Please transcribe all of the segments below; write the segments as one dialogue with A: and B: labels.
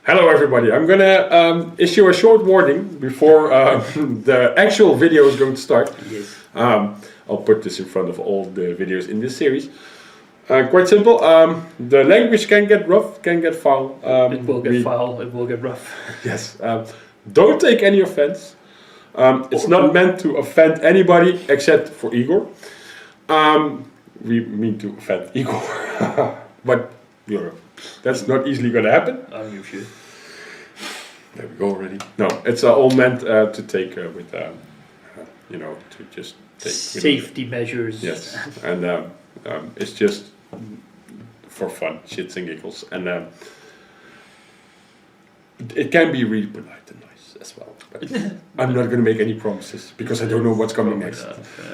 A: Hello everybody, I'm gonna issue a short warning before the actual video is going to start.
B: Yes.
A: I'll put this in front of all the videos in this series. Quite simple, the language can get rough, can get foul.
B: It will get foul, it will get rough.
A: Yes, don't take any offense. It's not meant to offend anybody except for Igor. We mean to offend Igor, but you know, that's not easily going to happen.
B: I'm you should.
A: There we go already. No, it's all meant to take with, you know, to just take
B: safety measures.
A: Yes, and it's just for fun, shits and giggles, and it can be really polite and nice as well. But I'm not going to make any promises because I don't know what's coming next.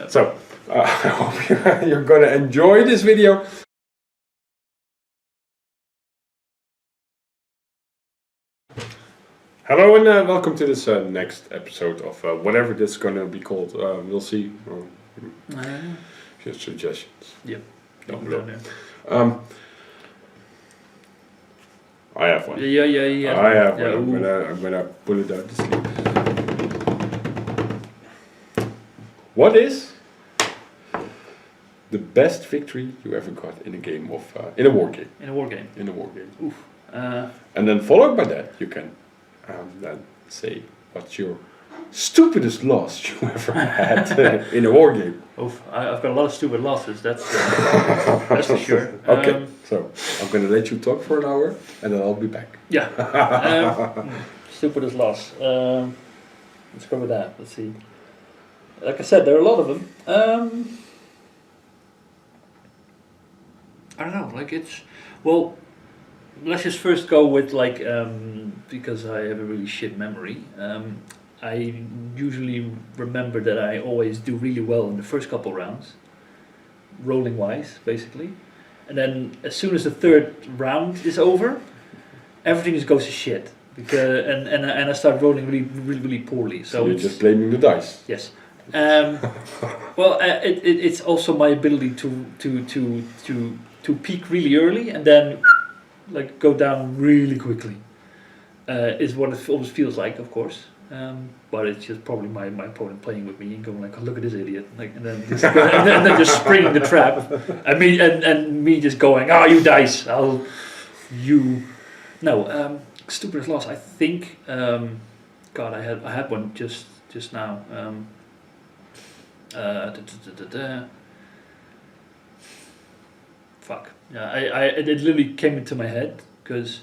A: So I hope you're going to enjoy this video. Hello and welcome to this next episode of whatever this is going to be called. We'll see. Just suggestions.
B: Yep.
A: Down below. I have one.
B: Yeah.
A: I have one. I'm gonna pull it out to sleep. What is the best victory you ever got in a game of in a war game?
B: In a war game.
A: In a war game.
B: Oof.
A: And then followed by that, you can then say what's your stupidest loss you ever had in a war game.
B: Oof. I've got a lot of stupid losses. That's for sure.
A: Okay, so I'm gonna let you talk for an hour, and then I'll be back.
B: Yeah. Stupidest loss. Let's go with that. Let's see. Like I said, there are a lot of them. I don't know. Like it's well. Let's just first go with like because I have a really shit memory. I usually remember that I always do really well in the first couple rounds, rolling wise, basically, and then as soon as the third round is over, everything just goes to shit because and I start rolling really poorly.
A: So you're just blaming the dice.
B: Yes. Well, it's also my ability to peak really early and then like go down really quickly. Is what it always feels like, of course. But it's just probably my opponent playing with me and going like, oh, look at this idiot, like, and then just, and then just springing the trap, and me just going, oh, you dice, stupidest loss. I think, God, I had one just now. Fuck. Yeah, it literally came into my head because.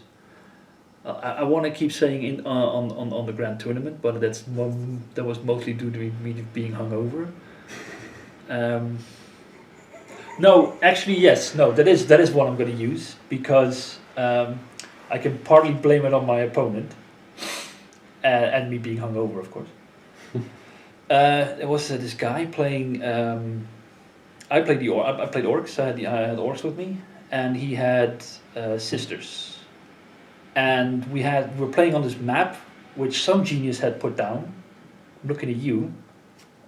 B: I want to keep saying on the grand tournament, but that was mostly due to me being hungover. No, actually yes, no, that is what I'm going to use because I can partly blame it on my opponent and me being hungover, of course. There was this guy playing. I played Orcs. I had Orcs with me, and he had sisters. And we're playing on this map, which some genius had put down. I'm looking at you.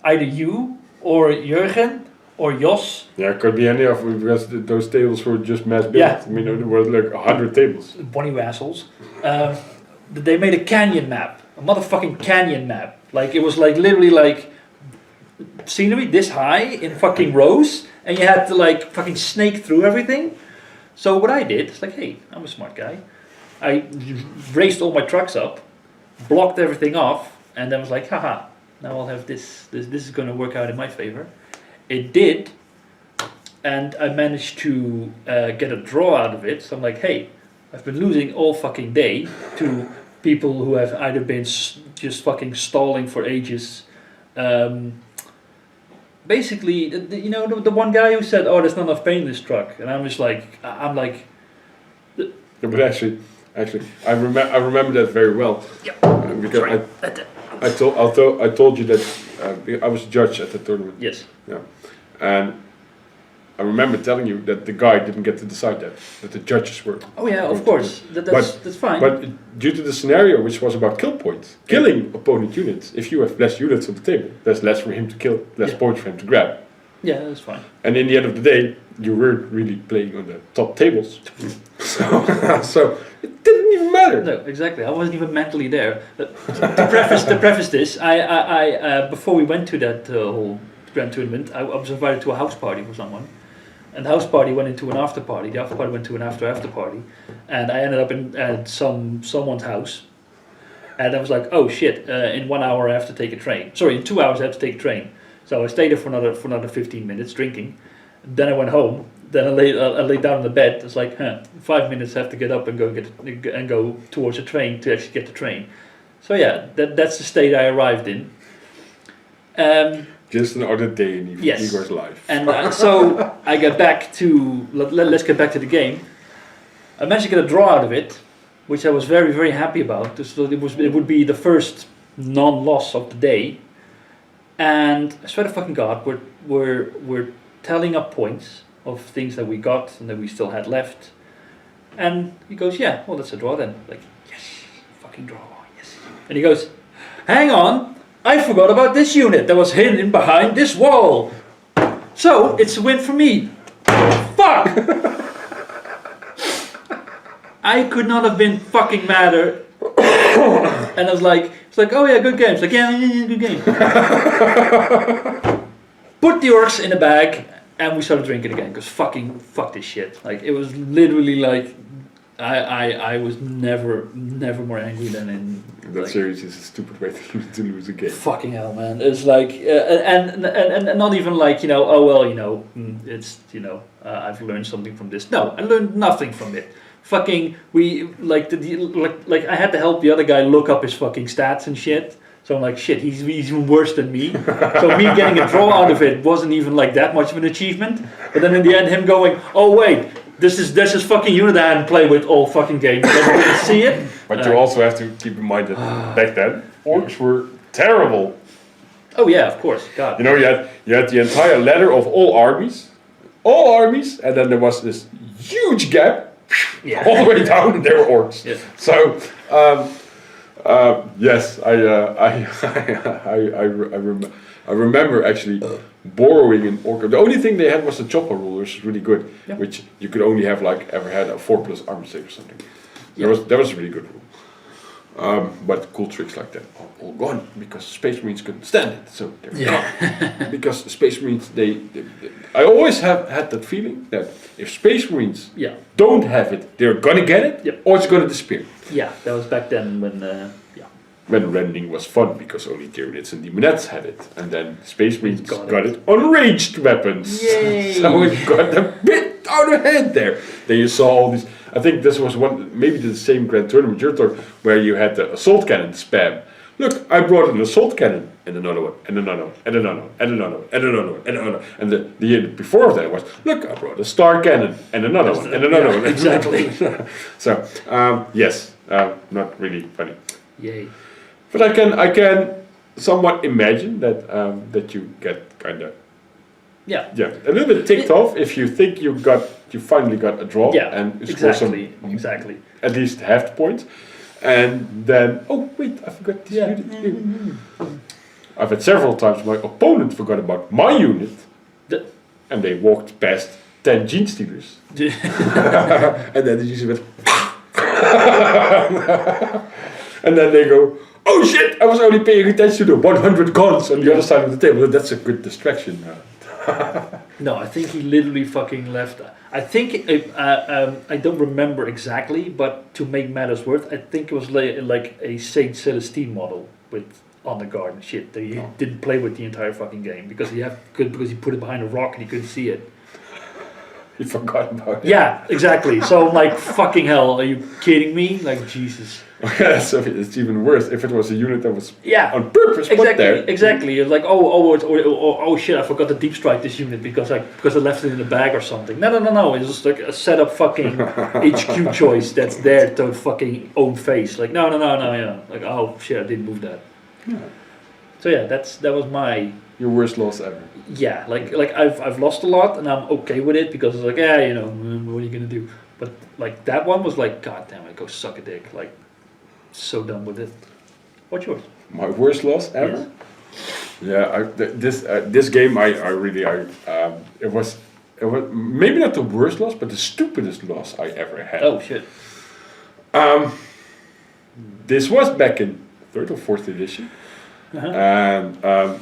B: Either you, or Jurgen, or Jos.
A: Yeah, it could be any of them, because those tables were just mass built.
B: Yeah.
A: I mean, there were like 100 tables.
B: Bunny assholes. They made a canyon map. A motherfucking canyon map. Like, it was like, literally like, scenery this high in fucking rows, and you had to like, fucking snake through everything. So what I did, is like, hey, I'm a smart guy. I raised all my trucks up, blocked everything off, and then was like, haha, now I'll have this is going to work out in my favor. It did, and I managed to get a draw out of it. So I'm like, hey, I've been losing all fucking day to people who have either been just fucking stalling for ages. Basically, the one guy who said, oh, there's not enough paint in this truck. And I'm just like,
A: Yeah, but actually, I remember that very well.
B: Yeah.
A: Because I told you that I was a judge at the tournament.
B: Yes.
A: Yeah, and I remember telling you that the guy didn't get to decide that the judges were.
B: Oh yeah, of course. That's fine.
A: But due to the scenario, which was about kill points, killing opponent units, if you have less units on the table, there's less for him to kill, less points for him to grab.
B: Yeah, that's fine.
A: And in the end of the day, you weren't really playing on the top tables. So it didn't even matter.
B: No, exactly. I wasn't even mentally there. To preface this, I before we went to that whole grand tournament, I was invited to a house party for someone, and the house party went into an after party. The after party went to an after party, and I ended up at someone's house, and I was like, oh shit! In 1 hour I have to take a train. Sorry, in 2 hours I have to take a train. So I stayed there for another 15 minutes drinking. Then I went home. Then I laid down in the bed. It's like, 5 minutes I have to get up and go towards the train to actually get the train. So yeah, that's the state I arrived in.
A: Just another day in
B: Yes.
A: Igor's life.
B: And so I get back to let's get back to the game. I managed to get a draw out of it, which I was very, very happy about. So it would be the first non-loss of the day. And I swear to fucking God, we're tallying up points of things that we got and that we still had left. And he goes, yeah, well, that's a draw then. Like, yes, fucking draw, yes. And he goes, hang on, I forgot about this unit that was hidden behind this wall. So it's a win for me. Fuck! I could not have been fucking madder. And I was like, oh yeah, good game. It's like, yeah, good game. Put the orcs in a bag, and we started drinking again, because fuck this shit. Like, it was literally like, I was never more angry than in...
A: That
B: like,
A: series is a stupid way to lose a game.
B: Fucking hell, man. It's like, and not even like, oh well, it's, I've learned something from this. No, I learned nothing from it. Fucking, like I had to help the other guy look up his fucking stats and shit. So I'm like, shit, he's even worse than me. So me getting a draw out of it wasn't even like that much of an achievement. But then in the end, him going, oh wait, this is fucking unit I hadn't played with all fucking game. I didn't see it.
A: But you also have to keep in mind that back then, orcs were terrible.
B: Oh yeah, of course, God.
A: You had the entire ladder of all armies, and then there was this huge gap.
B: Yeah.
A: All the way down, and there were orcs.
B: Yeah.
A: So, yes, I remember actually borrowing an orc. The only thing they had was the chopper rule, which was really good, which you could only have ever had a 4+ armor save or something. That was a really good rule. But cool tricks like that are all gone because Space Marines couldn't stand it. So they're gone. Because Space Marines, I always have had that feeling that if Space Marines don't have it, they're gonna get it, or it's gonna disappear.
B: Yeah, that was back then when
A: When rending was fun because only Tyranids and Demonettes had it, and then Space Marines got it on ranged weapons.
B: Yay!
A: So it got a bit out of hand there. Then you saw all these. I think this was maybe the same grand tournament you're talking, where you had the assault cannon spam. Look, I brought an assault cannon, and another one, and another one, and another one, and another one, and another one, and another one. And the year before that was, look, I brought a star cannon, and another one, and another one.
B: Exactly.
A: So, yes, not really funny.
B: Yay.
A: But I can somewhat imagine that you get kind of a little bit ticked off if you think you finally got a draw and you score
B: exactly
A: at least half the points, and then oh wait, I forgot this unit. I've had several times my opponent forgot about my unit, and they walked past 10 gene stealers, and then they usually went, and then they go, oh shit, I was only paying attention to the 100 guns on the other side of the table. That's a good distraction.
B: No, I think he literally fucking left. I think, I don't remember exactly, but to make matters worse, I think it was like a Saint Celestine model with Honor Guard and shit that he didn't play with the entire fucking game because he put it behind a rock and he couldn't see it.
A: You forgot about it.
B: Yeah, exactly. So I'm like, fucking hell, are you kidding me? Like, Jesus.
A: Yeah, so it's even worse if it was a unit that was on purpose
B: exactly,
A: put there.
B: Exactly. It's like, oh shit, I forgot to deep strike this unit because I left it in the bag or something. No. It's just like a set up fucking HQ choice that's there to fucking own face. Like, no, yeah. Like, oh shit, I didn't move that. Yeah. So yeah, that was
A: your worst loss ever.
B: Yeah, like I've lost a lot and I'm okay with it because it's like, what are you gonna do? But like that one was like, god damn it, go suck a dick. Like, so done with it. What's yours?
A: My worst loss ever?
B: Yes.
A: Yeah, this game it was maybe not the worst loss, but the stupidest loss I ever had.
B: Oh shit.
A: This was back in 3rd or 4th edition,
B: Uh-huh.
A: and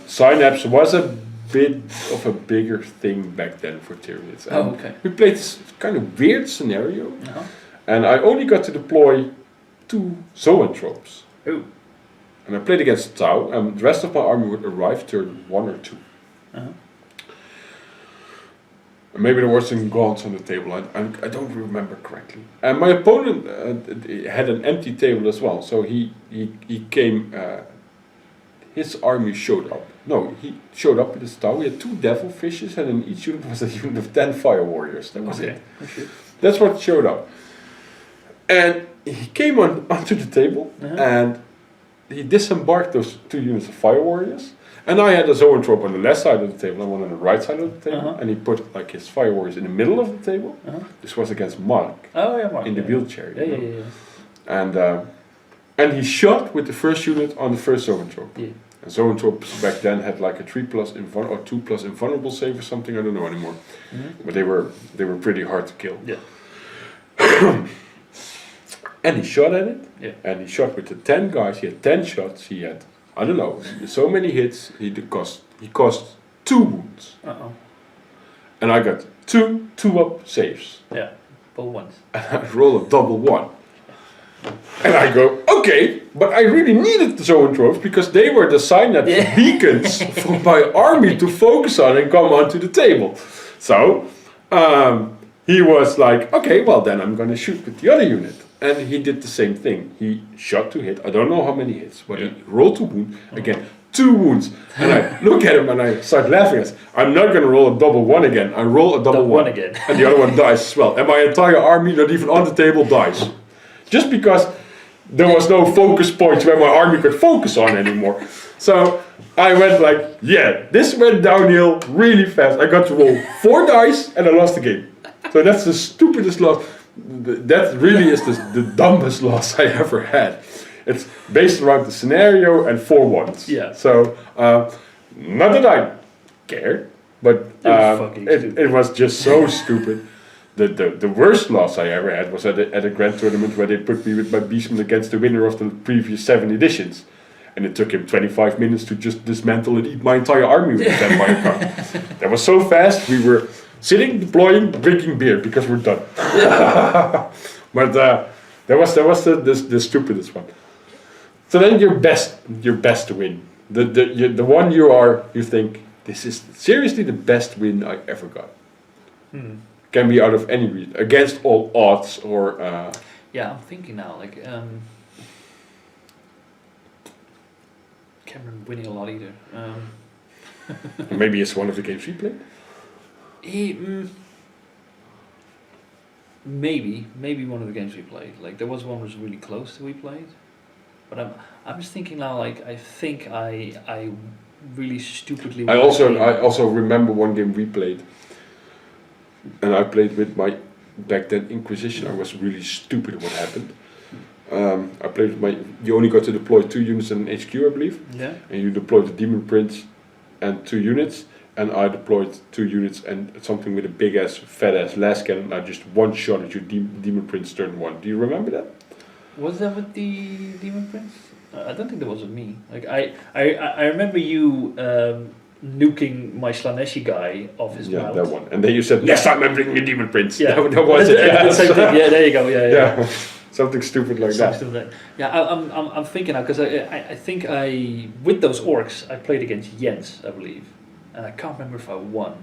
A: Synapse was a bit of a bigger thing back then for Tyranids.
B: Oh, okay.
A: We played this kind of weird scenario,
B: Uh-huh.
A: and I only got to deploy 2 zoanthropes.
B: Oh.
A: And I played against Tau, and the rest of my army would arrive turn 1 or 2.
B: Uh-huh.
A: And maybe there were some gaunts on the table, I don't remember correctly. And my opponent had an empty table as well, so he came, his army showed up. No, he showed up with his Tau, he had 2 devil fishes, and in each unit was a unit of 10 fire warriors, that was it.
B: Oh, shit.
A: That's what showed up. And he came onto the table, and he disembarked those 2 units of fire warriors, and I had a zoanthrope on the left side of the table and one on the right side of the table, and he put like his fire warriors in the middle of the table. This was against Mark.
B: Oh yeah, Mark.
A: In the wheelchair.
B: Yeah.
A: And he shot with the first unit on the first zoanthrope.
B: Yeah.
A: And zoanthropes back then had like a 3+ or 2+ invulnerable save or something, I don't know anymore. But they were pretty hard to kill.
B: Yeah.
A: And he shot at it,
B: Yeah.
A: and he shot with the 10 guys, he had 10 shots, he had, I don't know, so many hits, he cost 2 wounds.
B: Uh-oh.
A: And I got 2 2-up saves.
B: Yeah. Both ones.
A: And I roll a double 1. And I go, okay, but I really needed the zoanthropes because they were the synapse beacons for my army to focus on and come onto the table. So, he was like, okay, well then I'm going to shoot with the other unit. And he did the same thing. He shot to hit. I don't know how many hits, but he rolled to wound. Again, 2 wounds. And I look at him and I start laughing. I say, I'm not going to roll a double 1 again. I roll a double 1
B: again.
A: And the other one dies as well. And my entire army, not even on the table, dies. Just because there was no focus points where my army could focus on anymore. So I went like, yeah, this went downhill really fast. I got to roll 4 dice and I lost the game. So that's the stupidest loss. That really is the dumbest loss I ever had. It's based around the scenario and 4 ones.
B: Yeah.
A: So, not that I cared, but it was just so stupid. The worst loss I ever had was at a grand tournament where they put me with my beastman against the winner of the previous 7 editions. And it took him 25 minutes to just dismantle and eat my entire army with that firecracker. That was so fast, we were sitting, deploying, drinking beer because we're done. But that was the stupidest one. So then your best win, the one you think this is seriously the best win I ever got. Can be out of any reason, against all odds or.
B: Yeah, I'm thinking now like. Can't remember winning a lot either.
A: Maybe it's one of the games we played.
B: Maybe one of the games we played. Like there was one was really close that we played, but I'm just thinking now. Like I think I really stupidly.
A: I also remember one game we played, and I played with my back then Inquisition. I was really stupid at what happened. I played with you only got to deploy 2 units in an HQ, I believe.
B: Yeah.
A: And you deployed the Demon Prince and 2 units. And I deployed 2 units and something with a big ass, fat ass las cannon. I just one shot at your Demon Prince turn 1. Do you remember that?
B: Was that with the Demon Prince? I don't think that was with me. Like I remember you nuking my Slaneshi guy off his mount.
A: Yeah, that one. And then you said, next time I'm bringing a Demon Prince.
B: Yeah,
A: that was it.
B: Yeah. Yeah, there you go. Yeah.
A: Something stupid like that.
B: Yeah, I'm thinking now because I think with those orcs I played against Jens, I believe, and I can't remember if I won.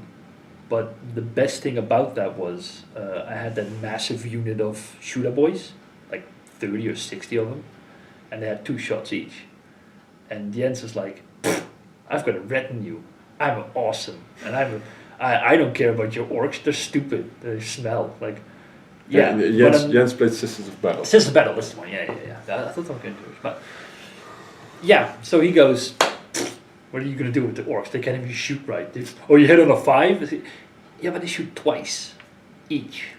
B: But the best thing about that was I had that massive unit of shooter boys, like 30 or 60 of them, and they had 2 shots each. And Jens is like, I've got a retinue. I'm awesome, and I don't care about your orcs. They're stupid. They smell like. Yeah,
A: Jens played Sisters of Battle.
B: Sisters of Battle, this one, yeah. I thought I was going to do it, but yeah. So he goes, "What are you going to do with the orcs? They can't even shoot right. You hit on a 5? Yeah, but they shoot twice each,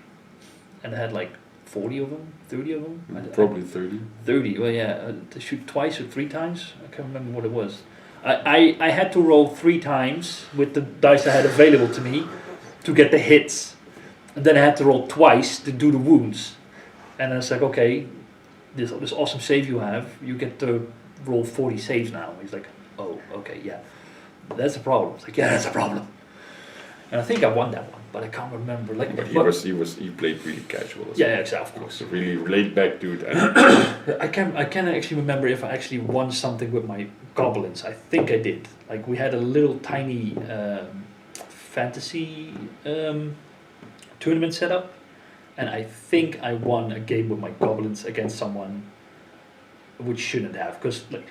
B: and I had like 40 of them, 30 of them.
A: Probably 30.
B: 30. Well, yeah, they shoot twice or 3 times. I can't remember what it was. I had to roll 3 times with the dice I had available to me to get the hits. And then I had to roll twice to do the wounds. And I was like, okay, this awesome save you have, you get to roll 40 saves now. He's like, oh, okay, yeah. That's a problem. It's like, yeah, that's a problem. And I think I won that one, but I can't remember. Like,
A: But he played really casual.
B: Yeah, exactly. Of course.
A: He was a really laid back dude. And
B: I can actually remember if I actually won something with my goblins. I think I did. Like we had a little tiny fantasy tournament set up, and I think I won a game with my goblins against someone, which shouldn't have, because like,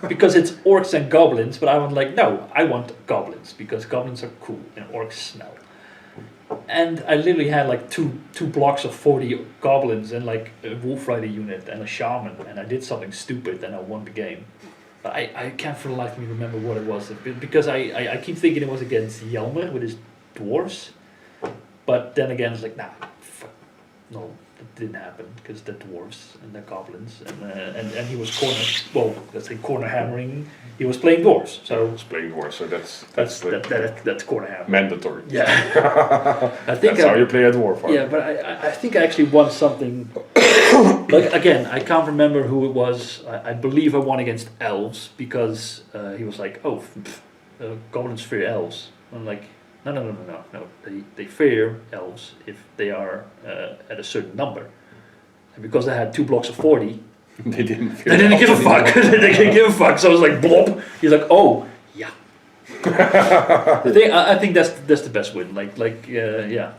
B: because it's orcs and goblins. But I was like, no, I want goblins because goblins are cool and orcs smell. And I literally had like two blocks of 40 goblins and like a wolf rider unit and a shaman, and I did something stupid and I won the game. But I can't for the life of me remember what it was, because I keep thinking it was against Jelmer with his dwarfs. But then again, it's like, nah, fuck, no, that didn't happen because the dwarves and the goblins and he was corner hammering. He was playing dwarves, so
A: he's playing dwarves, so
B: that's corner hammering.
A: Mandatory.
B: Yeah, I think
A: that's how you play a dwarf.
B: Yeah, but I think I actually won something. Like again, I can't remember who it was. I believe I won against elves because he was like, oh, goblins fear elves. I'm like, no. They fear elves if they are at a certain number. And because I had 2 blocks of 40,
A: they didn't
B: give a fuck. They didn't give a fuck. So I was like, blop. He's like, oh, yeah. I think that's the best win. Yeah.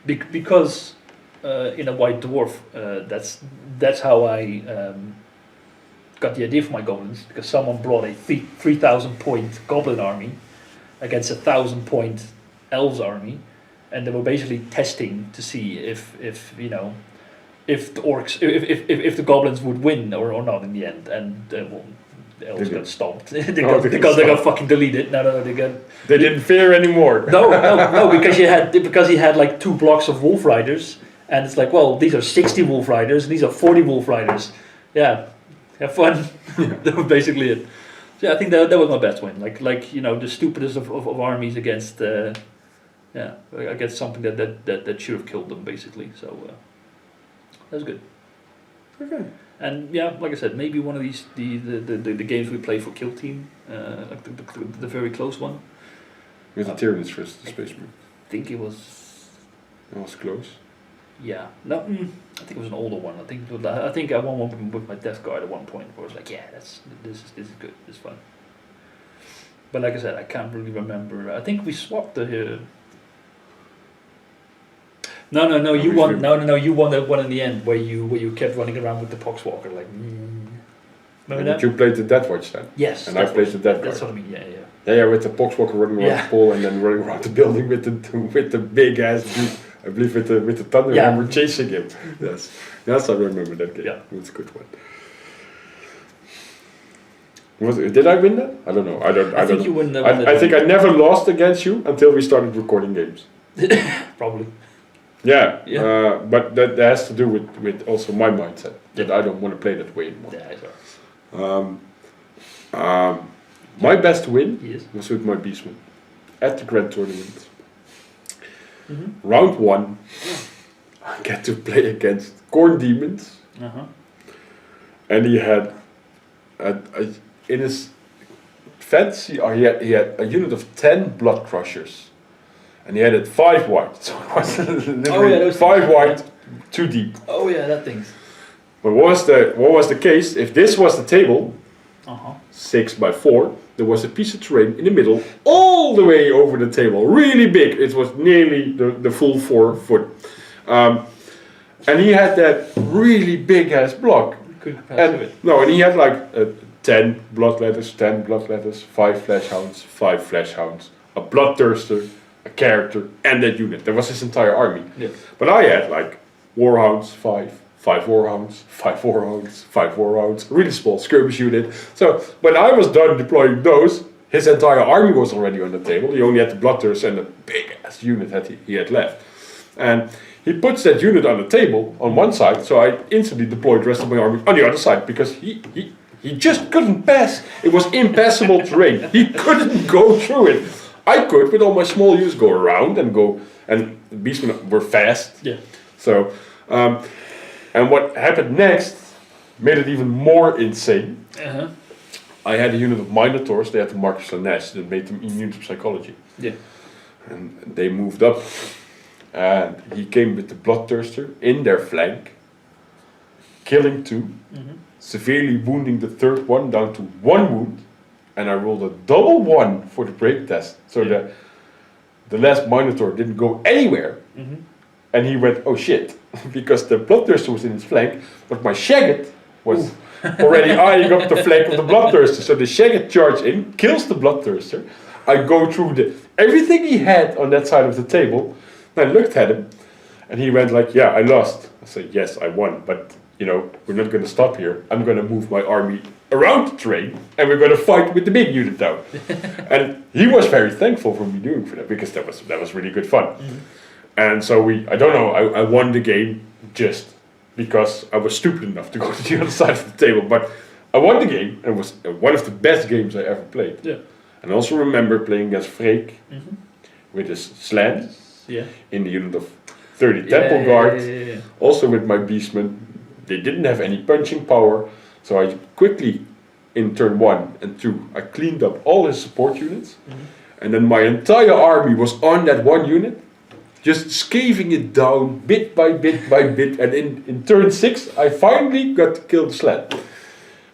B: Because in a white dwarf, that's how I got the idea for my goblins. Because someone brought a 3,000 point goblin army against a 1,000 point elves army, and they were basically testing to see if the orcs, if the goblins would win or not in the end, and the elves got stomped. they got fucking deleted. No,
A: they didn't fear anymore.
B: No, because he had like 2 blocks of wolf riders, and it's like, well, these are 60 wolf riders, and these are 40 wolf riders. Yeah, have fun. That was basically it. So yeah, I think that was my best win. Like the stupidest of armies against against something that should have killed them basically. So that was good.
A: Okay.
B: And yeah, like I said, maybe one of these the games we play for Kill Team, like the very close one.
A: With the Tyranids versus the Space Marine.
B: I think it was.
A: It was close.
B: Yeah, no, I think it was an older one. I think I won one with my Death Guard at one point. Where I was like, yeah, this is good, this is fun. But like I said, I can't really remember. I think we swapped the. No, you won. No, you won that one in the end where you kept running around with the Poxwalker like. Remember that?
A: You played the Death Watch then.
B: Yes.
A: And I played the Death Guard.
B: That's what I mean. Yeah.
A: Yeah, with the Poxwalker running around the pole and then running around the building with the big ass dude. I believe with the thunder hammer chasing him. Yes, I remember that game. Yeah, it was a good one. Did I win that? I don't know. I think you win. I think I never lost against you until we started recording games.
B: Probably.
A: Yeah. But that has to do with also my mindset that I don't want to play that way anymore.
B: Yeah,
A: my best win was with my Beastman at the Grand Tournament. Mm-hmm. Round 1, I get to play against Corn Demons, and he had in his fantasy, he had a unit of 10 Blood Crushers, and he had it 5 wide, so it was literally 5 wide, 2 deep.
B: Oh yeah, that thing.
A: But what was the case? If this was the table, 6 by 4. There was a piece of terrain in the middle, all the way over the table, really big. It was nearly the full 4 foot. And he had that really big ass block. And he had like 10 bloodletters, 5 flesh hounds, 5 flesh hounds, a bloodthirster, a character, and that unit. That was his entire army. Yeah. But I had like warhounds, 5 warhounds, 5 warhounds, 5 warhounds, really small skirmish unit. So when I was done deploying those, his entire army was already on the table. He only had the bloodthirster and the big ass unit that he had left. And he puts that unit on the table on one side, so I instantly deployed the rest of my army on the other side because he He just couldn't pass. It was impassable terrain. He couldn't go through it. I could, with all my small units, go around and go, and the beastmen were fast.
B: Yeah.
A: So, and what happened next made it even more insane.
B: Uh-huh.
A: I had a unit of Minotaurs, they had the Marcus Lanesh that made them immune to psychology.
B: Yeah.
A: And they moved up, and he came with the Bloodthirster in their flank, killing 2, severely wounding the third one down to 1 wound, and I rolled a double 1 for the break test, so that the last Minotaur didn't go anywhere, and he went, oh shit, because the Bloodthirster was in his flank, but my Shaggot was already eyeing up the flank of the Bloodthirster, so the Shaggot charged in, kills the Bloodthirster. I go through everything he had on that side of the table, and I looked at him, and he went like, yeah, I lost. I said, yes, I won, but you know, we're not going to stop here. I'm going to move my army around the terrain, and we're going to fight with the big unit now. And he was very thankful for me doing for that, because that was really good fun. And so I don't know, I won the game just because I was stupid enough to go to the other side of the table, but I won the game, and it was one of the best games I ever played.
B: Yeah.
A: And I also remember playing against Freek with his slant in the unit of 30 Temple Guard, also with my beastmen. They didn't have any punching power, so I quickly, in turn 1 and 2, I cleaned up all his support units, and then my entire army was on that one unit, just scaving it down bit by bit by bit, and in turn 6 I finally got to kill the slant.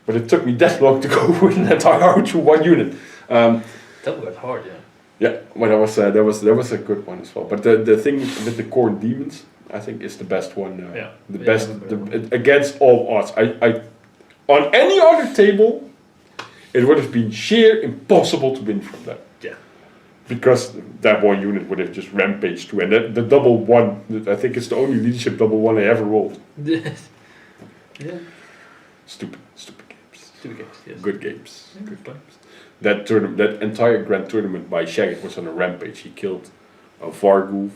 A: But it took me that long to go with an entire army through one unit.
B: That was hard, yeah.
A: Yeah, well, that was a good one as well. But the thing with the Khorne demons, I think, is the best one. Against all odds. I on any other table, it would have been sheer impossible to win from that.
B: Yeah. Because
A: that one unit would have just rampaged through, and the double 1, I think it's the only leadership double 1 I ever rolled.
B: Yeah.
A: Stupid games.
B: Stupid games. Yes.
A: Good games.
B: Yeah,
A: Good games. That entire grand tournament by Shaggot was on a rampage. He killed a Vargulf,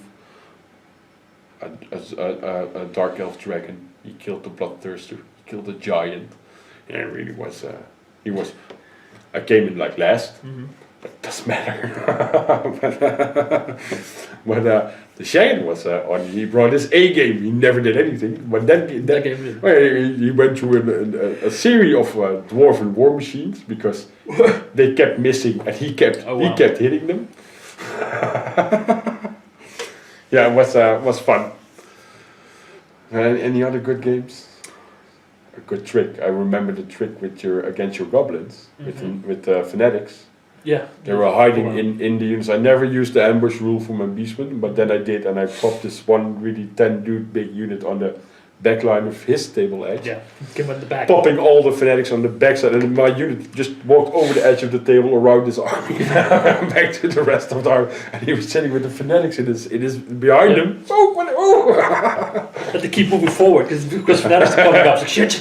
A: a Dark Elf Dragon. He killed the Bloodthirster. He killed a Giant. Yeah, it really was. I came in like last, but it doesn't matter. but the Shaggot was on. He brought his A game. He never did anything. But that game, he went through a series of dwarven war machines because they kept missing, and he kept hitting them. Yeah, it was fun. Any other good games? A good trick. I remember the trick against your goblins with fanatics.
B: Yeah.
A: They were hiding in the units. I never used the ambush rule for my beastmen, but then I did, and I popped this one really 10 dude big unit on the back line of his table edge.
B: Yeah, came at the back.
A: Popping all the fanatics on the backside, and my unit just walked over the edge of the table around his army back to the rest of the army, and he was sitting with the fanatics in his behind him. Oh!
B: Had to keep moving forward because fanatics are coming up. So shit.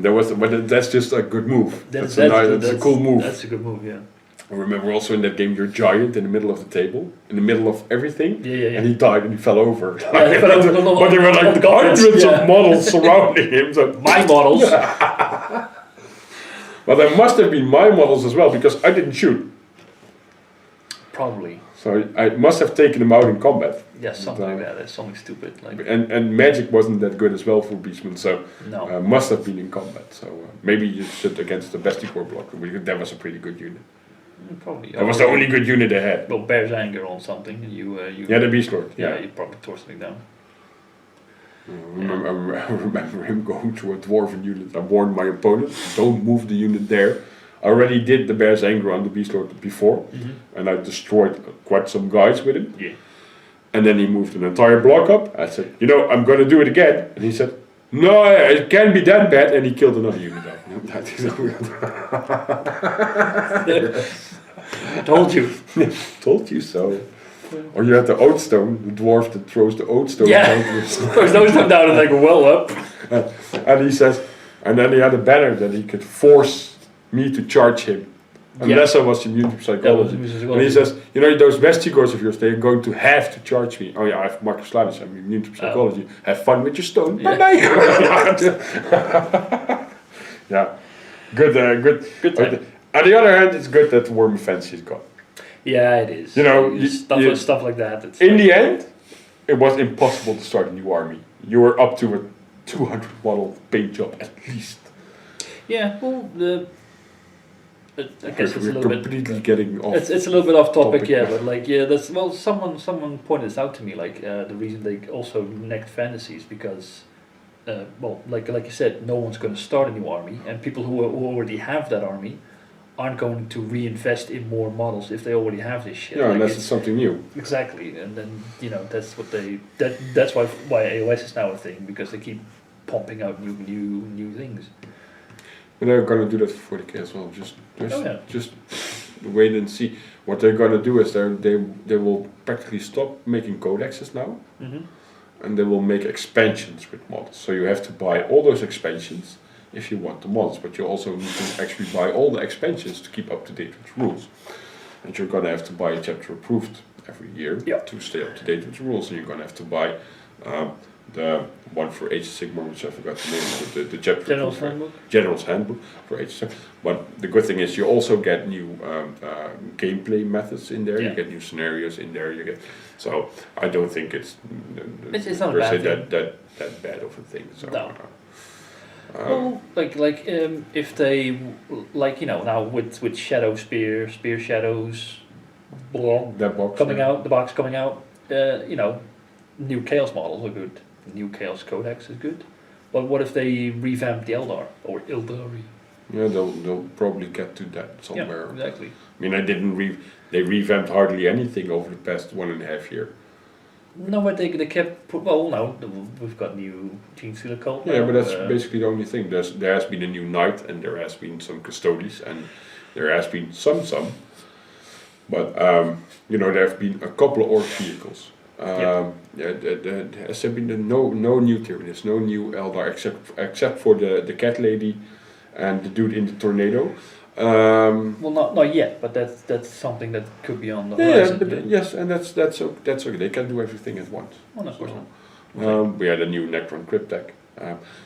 A: But that's just a good move. That's a cool move.
B: That's a good move, yeah.
A: I remember also in that game, your giant in the middle of the table, in the middle of everything,
B: Yeah.
A: and he died and he fell over.
B: Yeah, he fell over.
A: But there were like hundreds of models surrounding him. So
B: my models.
A: Well, there must have been my models as well, because I didn't shoot.
B: Probably.
A: So I must have taken them out in combat.
B: Yeah, something like that. That's something stupid. Like.
A: And magic wasn't that good as well for beastmen, so
B: no.
A: Must have been in combat. So maybe you should against the Besticor block. That was a pretty good unit.
B: Probably.
A: That was the only good unit they had.
B: Well, Bear's Anger on something. And you
A: the Beast Lord.
B: Yeah, you probably tore something down.
A: I remember him going to a dwarven unit. I warned my opponent, don't move the unit there. I already did the Bear's Anger on the Beast Lord before, and I destroyed quite some guys with him.
B: Yeah.
C: And then he moved an entire block up. I said, you know, I'm going to do it again. And he said, no, it can't be that bad. And he killed another unit off.
B: Told you.
C: Told you so. Or you had the Oatstone, the dwarf that throws the Oatstone down.
B: Throws the Oatstone down and they go well up.
C: And he says, and then he had a banner that he could force me to charge him. Unless I was immune to psychology. And he says, you know, those Igors of yours, they're going to have to charge me. Oh yeah, I have Marcus Lanesh, I'm immune to psychology. Have fun with your stone.
B: Yeah.
C: Bye-bye. Yeah, good.
B: Good time.
C: On the other hand, it's good that Warm Fantasy is gone.
B: Yeah, it is.
C: You know,
B: stuff like that. It's
C: in the end, it was impossible to start a new army. You were up to a 200 model paint job at least.
B: Yeah, well, I guess it's a
C: We're
B: little bit.
C: completely getting off.
B: It's a little bit off topic,
C: topic,
B: yeah,
C: yeah.
B: but like someone pointed this out to me, like the reason they also necked fantasies because, like you said, no one's going to start a new army, and people who already have that army aren't going to reinvest in more models if they already have this shit.
C: Yeah,
B: like
C: unless it's something new.
B: Exactly, and then that's what that's why AOS is now a thing because they keep pumping out new things.
C: But they're gonna do that for 40k as well. Just wait and see. What they're gonna do is they will practically stop making codexes now, and they will make expansions with models. So you have to buy all those expansions if you want the models, but you also need to actually buy all the expansions to keep up to date with rules. And you're gonna have to buy a chapter approved every year to stay up to date with the rules, and you're gonna have to buy the one for Age of Sigmar, which I forgot the name of the chapter. General's Handbook for Age of Sigmar. But the good thing is you also get new gameplay methods in there. You get new scenarios in there. So I don't think it's
B: not a bad thing.
C: that bad of a thing. So,
B: no. Well, if they now with Shadow Spear Shadows,
C: that box
B: the box coming out, new Chaos models are good. New Chaos Codex is good. But what if they revamp the Eldar or Ildari?
C: Yeah, they'll probably get to that somewhere.
B: Yeah, exactly.
C: I mean, they revamped hardly anything over the past 1.5 years.
B: No, but they kept. We've got new Gene Stealer Cult.
C: Yeah, but that's basically the only thing. There has been a new knight, and there has been some custodies, and there has been some. But there have been a couple of orc vehicles. There has been no new Tyranids, no new Eldar except for the cat lady and the dude in the tornado.
B: Not yet, but that's something that could be on the horizon.
C: Yes, and that's okay. They can do everything at once.
B: Well, of course not.
C: We had a new Necron Cryptek,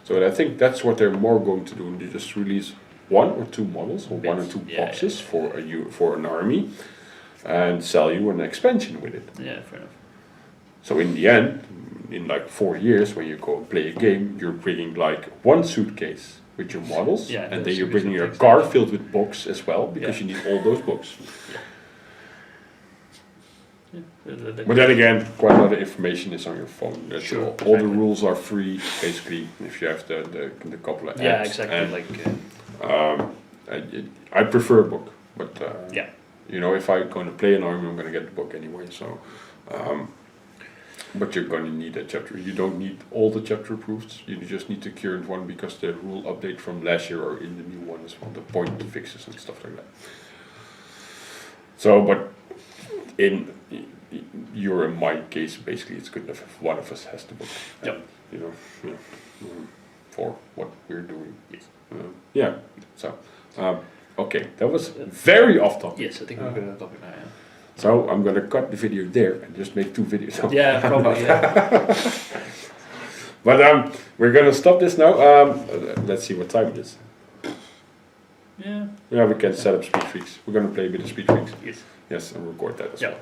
C: so I think that's what they're more going to do. They just release 1 or 2 models or 1 or 2 boxes for an army, and sell you an expansion with it.
B: Yeah, fair enough.
C: So in the end, in like 4 years, when you go play a game, you're bringing like 1 suitcase with your models, and then you're bringing your car filled with books as well, because you need all those books. But then again, quite a lot of information is on your phone. All the rules are free, basically, if you have the couple of apps.
B: Yeah, exactly.
C: And, I prefer a book, but if I'm going to play an army, I'm going to get the book anyway. So. But you're going to need a chapter. You don't need all the chapter proofs. You just need the current one because the rule update from last year are in the new one as well. The point fixes and stuff like that. So, but in my case, basically, it's good enough if one of us has the book. For what we're doing. Yes. So, okay, that was very off topic.
B: Yes, I think we're good on topic now. Yeah.
C: So I'm gonna cut the video there and just make 2 videos.
B: Yeah, probably. Yeah.
C: But we're gonna stop this now. Let's see what time it is.
B: Yeah.
C: Yeah, we can set up Speed Freaks. We're gonna play a bit of Speed Freaks.
B: Yes.
C: Yes, and record that as well.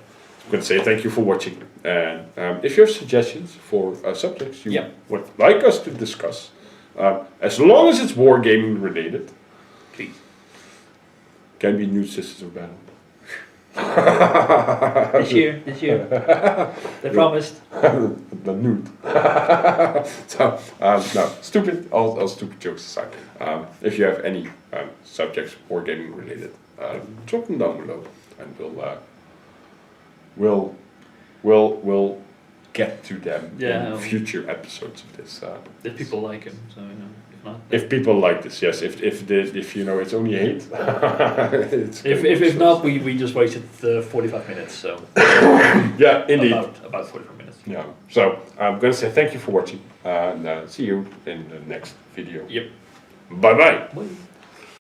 C: I'm gonna say thank you for watching. And if you have suggestions for subjects you would like us to discuss, as long as it's wargaming related,
B: please.
C: Can be new Sisters of Battle.
B: This year. They promised.
C: The nude. So, no, stupid, all stupid jokes aside. If you have any subjects or gaming related, drop them down below, and we'll get to them in future episodes of this.
B: If people like him, so if not.
C: If people like this, yes. If it's only hate.
B: if not, we just wasted 45 minutes. So.
C: Yeah, indeed.
B: About 45 minutes.
C: Yeah. So I'm gonna say thank you for watching, and see you in the next video.
B: Yep.
C: Bye bye.
B: Bye.